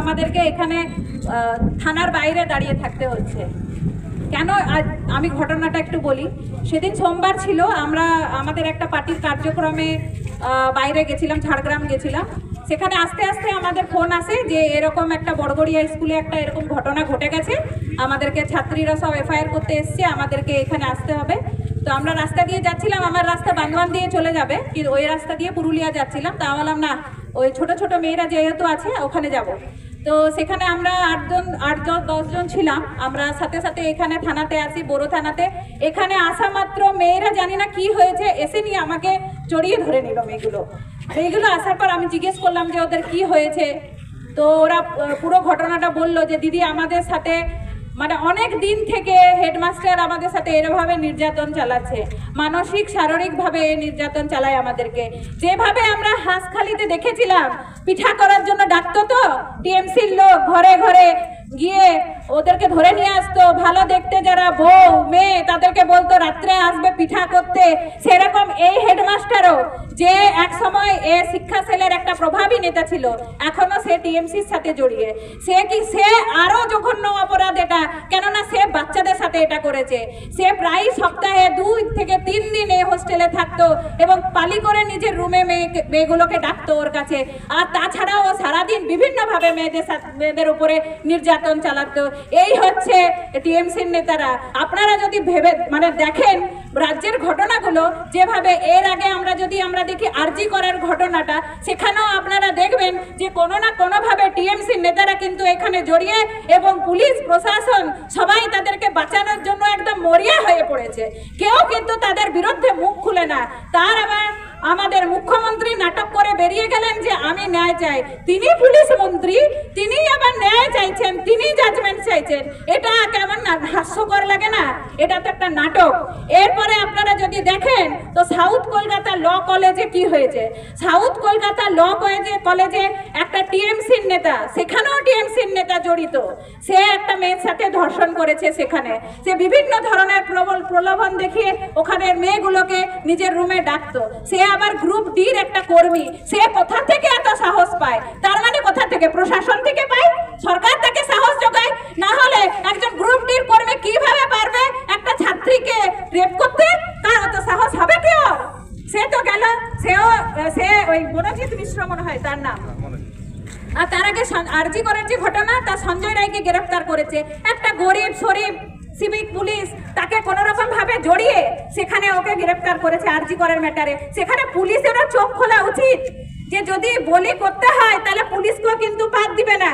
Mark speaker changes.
Speaker 1: আমাদেরকে এখানে থানার বাইরে দাঁড়িয়ে থাকতে হচ্ছে কেন? আমি ঘটনাটা একটু বলি। সেদিন সোমবার ছিল, আমরা আমাদের একটা পার্টির কার্যক্রমে বাইরে গেছিলাম, ঝাড়গ্রাম গেছিলাম। সেখানে আস্তে আস্তে আমাদের ফোন আসে যে এরকম একটা বড়গড়িয়া স্কুলে একটা এরকম ঘটনা ঘটে গেছে, আমাদেরকে ছাত্রীরা সব এফআইআর করতে এসছে, আমাদেরকে এখানে আসতে হবে। তো আমরা রাস্তা দিয়ে যাচ্ছিলাম, আমার রাস্তা বান্দোয়ান দিয়ে চলে যাবে, কিন্তু ওই রাস্তা দিয়ে পুরুলিয়া যাচ্ছিলাম। তা বললাম না, ওই ছোট ছোট মেয়েরা যেহেতু আছে ওখানে যাব। তো সেখানে আমরা 8-10 জন ছিলাম। আমরা সাথে সাথে এখানে থানাতে আসি, বড় থানাতে। এখানে আসা মাত্র মেয়েরা জানি না কি হয়েছে, এসে নিয়ে আমাকে জড়িয়ে ধরে নিল মেয়েগুলো আসার পর আমি জিজ্ঞেস করলাম যে ওদের কি হয়েছে। তো ওরা পুরো ঘটনাটা বললো যে দিদি আমাদের সাথে মানে অনেক দিন থেকে হেডমাস্টার আমাদের সাথে এরভাবে নির্যাতন চালাচ্ছে, মানসিক শারীরিকভাবে নির্যাতন চালায় আমাদেরকে। যেভাবে আমরা হাঁসখালিতে দেখেছিলাম পিঠা করার জন্য ডাকতো, তো টিএমসির লোক ঘরে ঘরে গিয়ে ওদেরকে ধরে নিয়ে আসতো, ভালো দেখতে যারা বউ মেয়ে তাদেরকে বলতো রাত্রে আসবে পিঠা করতে। সেরকম এই হেডমাস্টারও, যে এক সময় এ শিক্ষা সেলের একটা প্রভাবী নেতা ছিল, এখনো সে টিএমসির সাথে জড়িয়ে। সে আরো জঘন্য অপরাধ এটা, কেননা সে বাচ্চাদের সাথে এটা করেছে। সে প্রায় সপ্তাহে 2 থেকে 3 দিন এই হোস্টেলে থাকতো এবং পালি করে নিজের রুমে মেয়েগুলোকে ডাকতো ওর কাছে। আর তাছাড়াও সারাদিন বিভিন্নভাবে মেয়েদের উপরে নির্যাতন চালাতো। এই হচ্ছে টিএমসির নেতারা। আপনারা যদি ভেবে মানে দেখেন রাজ্যের ঘটনাগুলো, যেভাবে এর আগে আমরা দেখি আরজি করার ঘটনাটা, সেখানেও আপনারা দেখবেন যে কোনো না কোনোভাবে টিএমসির নেতারা কিন্তু এখানে জড়িয়ে, এবং পুলিশ প্রশাসন সবাই তাদেরকে বাঁচানোর জন্য একদম মরিয়া হয়ে পড়েছে। কেউ কিন্তু তাদের বিরুদ্ধে মুখ খুলে না। তার আবার আমাদের মুখ্যমন্ত্রী নাটক করে বেরিয়ে গেলেন যে আমি ন্যায় চাই। তিনি পুলিশ মন্ত্রী, তিনি আবার ন্যায় চাইছেন, তিনি জাজমেন্ট চাইছেন। এটা কেমন না হাস্যকর লাগে না? এটা তো একটা নাটক। এরপরে আপনারা যদি দেখেন তো সাউথ কলকাতা ল কলেজে কি হয়েছে। সাউথ কলকাতা ল কলেজে একটা টিএমসির নেতা, সেখানেও টিএমসির নেতা জড়িত। সে একটা মেয়ের সাথে ধর্ষণ করেছে। সেখানে সে বিভিন্ন ধরনের প্রলোভন দেখিয়ে ওখানের মেয়েগুলোকে নিজের রুমে ডাকতো। সে আবার গ্রুপ ডির একটা কর্মী। সে কোথা থেকে এত সাহস পায়? তার মানে কোথা থেকে? প্রশাসন থেকে পায়, সরকার তাকে সাহস যোগায়। না হলে একজন গ্রুপ ডির কর্মী কিভাবে পারবে একটা ছাত্রীকে রেপ করতে? তার অত সাহস হবে কি? সে তো গেল, সে ওই মনোজিৎ মিশ্র মনে হয় তার নাম। আর তার আগে আরজি করার যে ঘটনা, তা সঞ্জয় রায়কে গ্রেফতার করেছে। একটা গরিব শরীফ সিভিক পুলিশ তাকে কোন রকম ভাবে জড়িয়ে সেখানে ওকে গ্রেফতার করেছে আরজি করার ম্যাটারে। সেখানে পুলিশেরও চোখ খোলা উচিত যে যদি বলি করতে হয় তাহলে পুলিশকেও কিন্তু বাদ দিবে না।